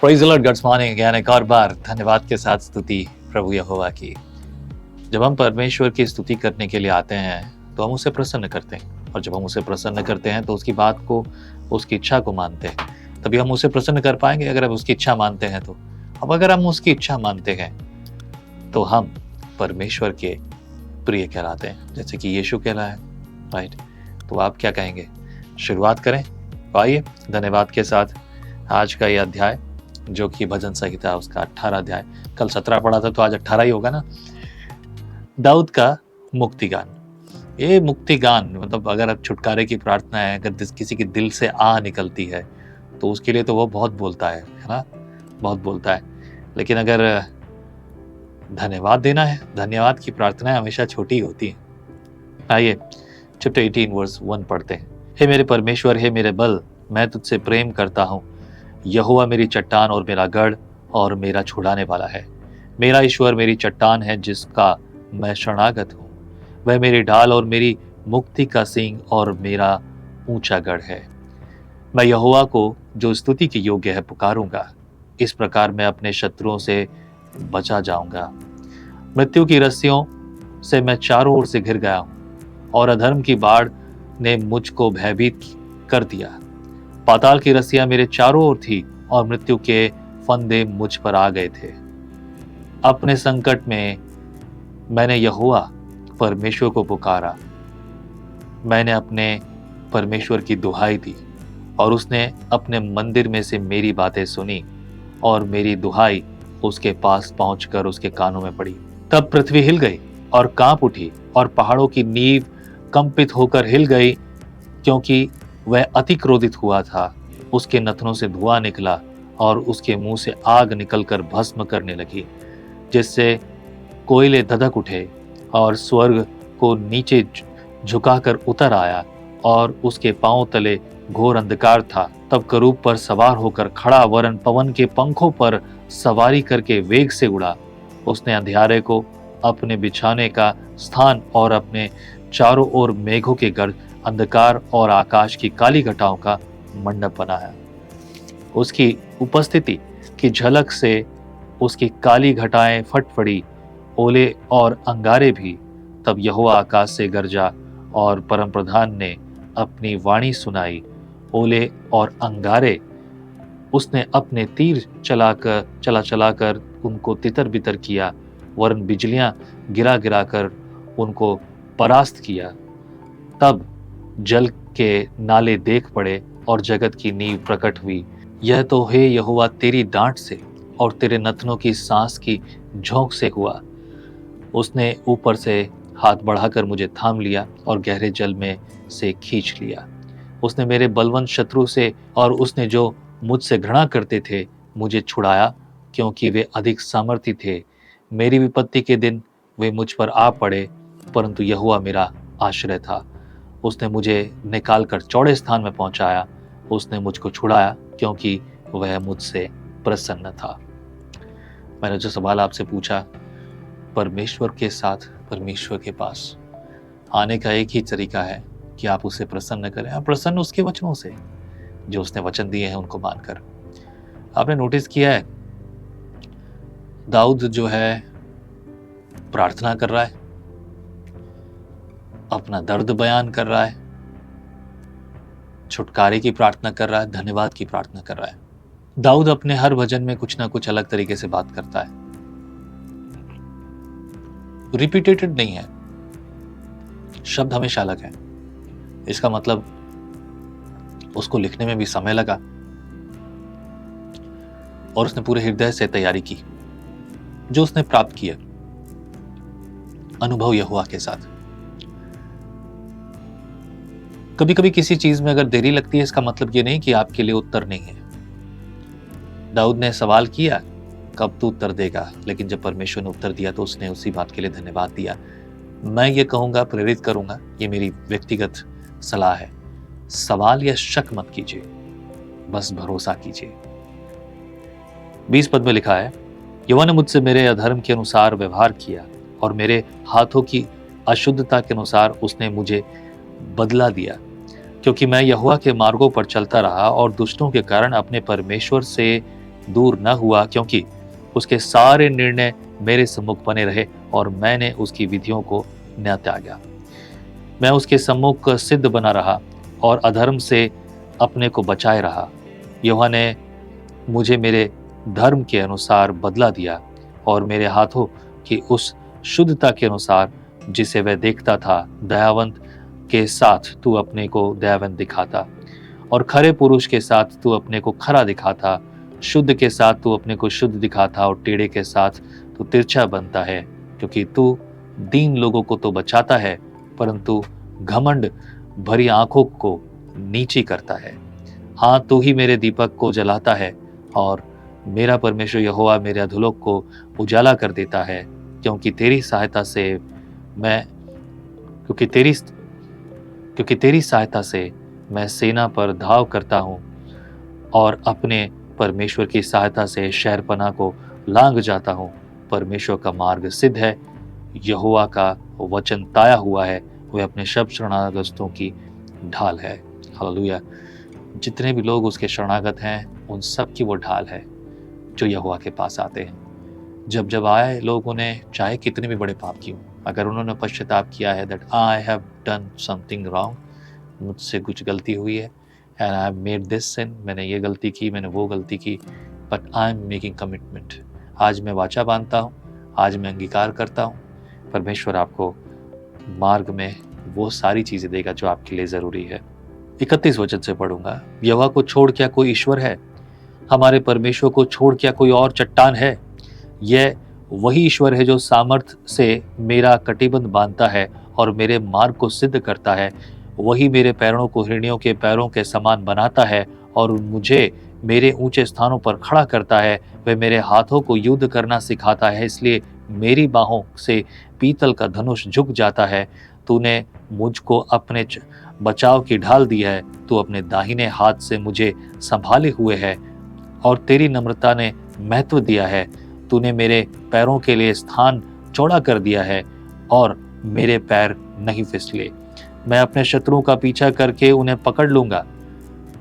Praise the Lord, good morning again एक और बार धन्यवाद के साथ स्तुति प्रभु यहोवा की। जब हम परमेश्वर की स्तुति करने के लिए आते हैं तो हम उसे प्रसन्न करते हैं, और जब हम उसे प्रसन्न करते हैं तो उसकी बात को, उसकी इच्छा को मानते हैं। तभी हम उसे प्रसन्न कर पाएंगे अगर हम उसकी इच्छा मानते हैं तो। अब अगर हम उसकी इच्छा मानते हैं तो हम परमेश्वर के प्रिय कहलाते हैं, जैसे कि यीशु कहलाए, राइट। तो आप क्या कहेंगे? शुरुआत करें। तो आइए धन्यवाद के साथ आज का ये अध्याय, जो कि भजन संहिता उसका 18 अध्याय, कल 17 पढ़ा था तो आज 18 ही होगा ना। दाऊद का मुक्ति गान। ये मुक्ति गान मतलब अगर अब छुटकारे की प्रार्थना है, अगर किसी के दिल से आ निकलती है तो उसके लिए तो वो बहुत बोलता है ना, बहुत बोलता है। लेकिन अगर धन्यवाद देना है, धन्यवाद की प्रार्थनाएं हमेशा छोटी होती हैं। आइए चैप्टर 18 वर्स 1 पढ़ते हैं। हे मेरे परमेश्वर, हे मेरे बल, मैं तुझसे प्रेम करता हूँ। यहोवा मेरी चट्टान और मेरा गढ़ और मेरा छुड़ाने वाला है। मेरा ईश्वर मेरी चट्टान है जिसका मैं शरणागत हूँ। वह मेरी ढाल और मेरी मुक्ति का सींग और मेरा ऊंचा गढ़ है। मैं यहोवा को जो स्तुति के योग्य है पुकारूंगा। इस प्रकार मैं अपने शत्रुओं से बचा जाऊंगा। मृत्यु की रस्सियों से मैं चारों ओर से घिर गया हूँ और अधर्म की बाढ़ ने मुझको भयभीत कर दिया। पाताल की रस्सियां मेरे चारों ओर थी और मृत्यु के फंदे मुझ पर आ गए थे। अपने संकट में मैंने यहोवा परमेश्वर को पुकारा। मैंने अपने परमेश्वर की दुहाई दी और उसने अपने मंदिर में से मेरी बातें सुनी और मेरी दुहाई उसके पास पहुंचकर उसके कानों में पड़ी। तब पृथ्वी हिल गई और कांप उठी और पहाड़ों की नींव कंपित होकर हिल गई, क्योंकि वह अति क्रोधित हुआ था। उसके नथनों से धुआं निकला और उसके मुंह से आग निकलकर भस्म करने लगी, जिससे कोयले धधक उठे और स्वर्ग को नीचे झुकाकर उतर आया और उसके पांव तले घोर अंधकार था। तब करूब पर सवार होकर खड़ा वरन पवन के पंखों पर सवारी करके वेग से उड़ा। उसने अंधियारे को अपने बिछाने का स्थान और अपने चारों ओर मेघों के गर्द, अंधकार और आकाश की काली घटाओं का मंडप बनाया। उसकी उपस्थिति की झलक से उसकी काली घटाएं फट पड़ी, ओले और अंगारे भी। तब यहोवा आकाश से गरजा और परमप्रधान ने अपनी वाणी सुनाई। ओले और अंगारे उसने अपने तीर चलाकर उनको तितर बितर किया, वरन बिजलियां गिरा गिरा कर उनको परास्त किया। तब जल के नाले देख पड़े और जगत की नींव प्रकट हुई। यह तो हे यहोवा तेरी डांट से और तेरे नथनों की सांस की झोंक से हुआ। उसने ऊपर से हाथ बढ़ाकर मुझे थाम लिया और गहरे जल में से खींच लिया। उसने मेरे बलवंत शत्रु से और उसने जो मुझसे घृणा करते थे मुझे छुड़ाया, क्योंकि वे अधिक सामर्थी थे। मेरी विपत्ति के दिन वे मुझ पर आ पड़े, परंतु यहोवा मेरा आश्रय था। उसने मुझे निकालकर चौड़े स्थान में पहुंचाया। उसने मुझको छुड़ाया, क्योंकि वह मुझसे प्रसन्न था। मैंने जो सवाल आपसे पूछा, परमेश्वर के साथ, परमेश्वर के पास आने का एक ही तरीका है कि आप उसे प्रसन्न करें। आप प्रसन्न उसके वचनों से, जो उसने वचन दिए हैं उनको मानकर। आपने नोटिस किया है दाऊद जो है प्रार्थना कर रहा है, अपना दर्द बयान कर रहा है, छुटकारे की प्रार्थना कर रहा है, धन्यवाद की प्रार्थना कर रहा है। दाऊद अपने हर भजन में कुछ ना कुछ अलग तरीके से बात करता है, रिपीटेटेड नहीं है, शब्द हमेशा अलग है। इसका मतलब उसको लिखने में भी समय लगा और उसने पूरे हृदय से तैयारी की, जो उसने प्राप्त किया अनुभव यहोवा के साथ। कभी कभी किसी चीज में अगर देरी लगती है, इसका मतलब ये नहीं कि आपके लिए उत्तर नहीं है। दाऊद ने सवाल किया, कब तू उत्तर देगा? लेकिन जब परमेश्वर ने उत्तर दिया तो उसने उसी बात के लिए धन्यवाद दिया। मैं ये कहूंगा, प्रेरित करूंगा, ये मेरी व्यक्तिगत सलाह है, सवाल या शक मत कीजिए, बस भरोसा कीजिए। 20 पद में लिखा है, यहोवा ने मुझसे मेरे अधर्म के अनुसार व्यवहार किया और मेरे हाथों की अशुद्धता के अनुसार उसने मुझे बदला दिया, क्योंकि मैं यहोवा के मार्गों पर चलता रहा और दुष्टों के कारण अपने परमेश्वर से दूर न हुआ, क्योंकि उसके सारे निर्णय मेरे सम्मुख बने रहे और मैंने उसकी विधियों को न त्यागा। मैं उसके सम्मुख सिद्ध बना रहा और अधर्म से अपने को बचाए रहा। यहोवा ने मुझे मेरे धर्म के अनुसार बदला दिया और मेरे हाथों की उस शुद्धता के अनुसार जिसे वह देखता था। दयावंत के साथ तू अपने को दयावंत दिखाता और खरे पुरुष के साथ तू अपने को खरा दिखाता। शुद्ध के साथ तू अपने को शुद्ध दिखाता और टेढ़े के साथ तू तिरछा बनता है, क्योंकि तू दीन लोगों को तो बचाता है, परंतु घमंड भरी आंखों को नीची करता है। हाँ, तू ही मेरे दीपक को जलाता है और मेरा परमेश्वर यहोवा मेरे अधोलोक को उजाला कर देता है, क्योंकि तेरी सहायता से मैं सेना पर धाव करता हूँ और अपने परमेश्वर की सहायता से शहरपनाह को लांघ जाता हूँ। परमेश्वर का मार्ग सिद्ध है, यहोवा का वचन ताया हुआ है, वह अपने शब्द शरणागतों की ढाल है। हालेलुया। जितने भी लोग उसके शरणागत हैं, उन सब की वो ढाल है जो यहोवा के पास आते हैं। जब आए लोगों ने चाहे कितने भी बड़े पाप किए, अगर उन्होंने पश्चाताप किया है that I have done something wrong, मुझसे कुछ गलती हुई है, and I have made this sin, मैंने ये गलती की, मैंने वो गलती की, but I am making commitment, आज मैं वाचा बांधता हूँ, आज मैं अंगीकार करता हूँ। परमेश्वर आपको मार्ग में वो सारी चीज़ें देगा जो आपके लिए ज़रूरी है। 31 वचन से पढ़ूंगा। यहोवा को छोड़ क्या कोई ईश्वर है? हमारे परमेश्वर को छोड़ क्या कोई और चट्टान है? यह वही ईश्वर है जो सामर्थ से मेरा कटिबंध बांधता है और मेरे मार्ग को सिद्ध करता है। वही मेरे पैरों को हिरनियों के पैरों के समान बनाता है और मुझे मेरे ऊंचे स्थानों पर खड़ा करता है। वह मेरे हाथों को युद्ध करना सिखाता है, इसलिए मेरी बाहों से पीतल का धनुष झुक जाता है। तूने मुझको अपने बचाव की ढाल दी है, तू अपने दाहिने हाथ से मुझे संभाले हुए है और तेरी नम्रता ने महत्व दिया है। तूने मेरे पैरों के लिए स्थान चौड़ा कर दिया है और मेरे पैर नहीं फिसले। मैं अपने शत्रुओं का पीछा करके उन्हें पकड़ लूंगा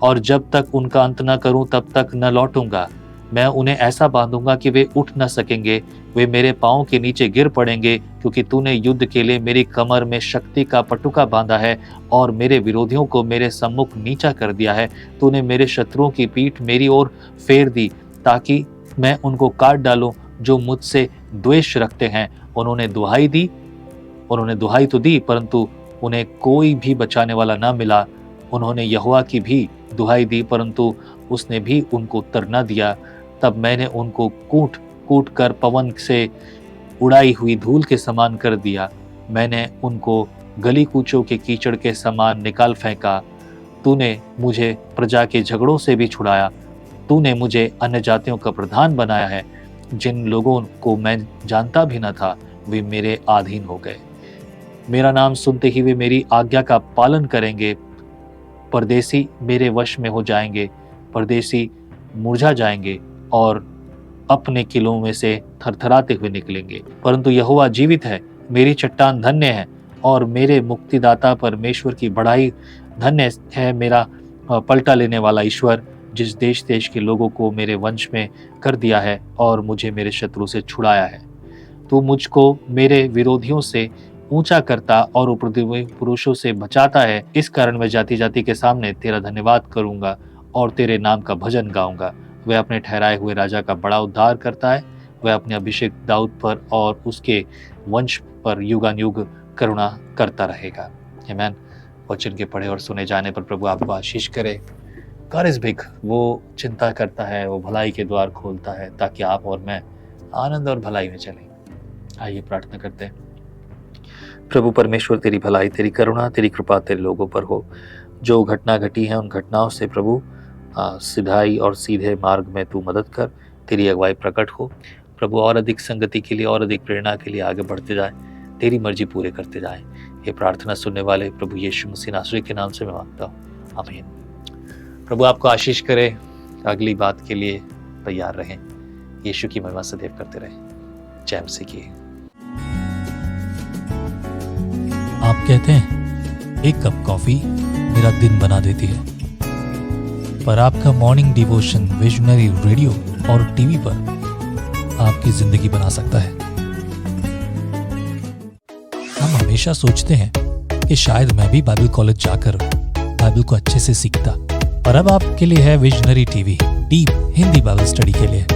और जब तक उनका अंत न करूं तब तक न लौटूंगा। मैं उन्हें ऐसा बांधूंगा कि वे उठ न सकेंगे, वे मेरे पांवों के नीचे गिर पड़ेंगे, क्योंकि तूने युद्ध के लिए मेरी कमर में शक्ति का पटुका बांधा है और मेरे विरोधियों को मेरे सम्मुख नीचा कर दिया है। तूने मेरे शत्रुओं की पीठ मेरी ओर फेर दी ताकि मैं उनको काट डालूं जो मुझसे द्वेष रखते हैं। उन्होंने दुहाई तो दी, परंतु उन्हें कोई भी बचाने वाला न मिला। उन्होंने यहोवा की भी दुहाई दी, परंतु उसने भी उनको उत्तर न दिया। तब मैंने उनको कूट कूट कर पवन से उड़ाई हुई धूल के समान कर दिया। मैंने उनको गली कूचों के कीचड़ के समान निकाल फेंका। तूने मुझे प्रजा के झगड़ों से भी छुड़ाया। तूने मुझे अन्य जातियों का प्रधान बनाया है। जिन लोगों को मैं जानता भी न था, वे मेरे अधीन हो गए। मेरा नाम सुनते ही वे मेरी आज्ञा का पालन करेंगे। परदेसी मेरे वश में हो जाएंगे, परदेसी मुरझा जाएंगे और अपने किलों में से थरथराते हुए निकलेंगे। परंतु यहोवा जीवित है, मेरी चट्टान धन्य है और मेरे मुक्तिदाता परमेश्वर की बढ़ाई धन्य है। मेरा पलटा लेने वाला ईश्वर, जिस देश देश के लोगों को मेरे वंश में कर दिया है और मुझे मेरे शत्रु से छुड़ाया है। तू मुझको मेरे विरोधियों से ऊंचा करता और उपद्रवी पुरुषों से बचाता है। इस कारण मैं जाति जाति के सामने तेरा धन्यवाद करूंगा और तेरे नाम का भजन गाऊंगा। वह अपने ठहराए हुए राजा का बड़ा उद्धार करता है। वह अपने अभिषेक दाऊद पर और उसके वंश पर युगानुयुग करुणा करता रहेगा। आमीन। वचन के पढ़े और सुने जाने पर प्रभु आपको आशीष करे। कारिस भिख वो चिंता करता है, वो भलाई के द्वार खोलता है ताकि आप और मैं आनंद और भलाई में चलें। आइए प्रार्थना करते हैं। प्रभु परमेश्वर, तेरी भलाई, तेरी करुणा, तेरी कृपा तेरे लोगों पर हो। जो घटना घटी है उन घटनाओं से प्रभु सिधाई और सीधे मार्ग में तू मदद कर, तेरी अगुवाई प्रकट हो प्रभु। और अधिक संगति के लिए और अधिक प्रेरणा के लिए आगे बढ़ते जाए, तेरी मर्जी पूरे करते जाए। ये प्रार्थना सुनने वाले प्रभु यीशु मसीह नासरी के नाम से मैं मांगता हूँ, आमीन। प्रभु आपको आशीष करे। अगली बात के लिए तैयार रहें। यीशु की महिमा सदैव करते रहें। जय मसीह की। आप कहते हैं एक कप कॉफी मेरा दिन बना देती है, पर आपका मॉर्निंग डिवोशन विजनरी रेडियो और टीवी पर आपकी जिंदगी बना सकता है। हम हमेशा सोचते हैं कि शायद मैं भी बाइबल कॉलेज जाकर बाइबल को अच्छे से सीखता, पर अब आपके लिए है visionary TV, deep Hindi Bible study के लिए।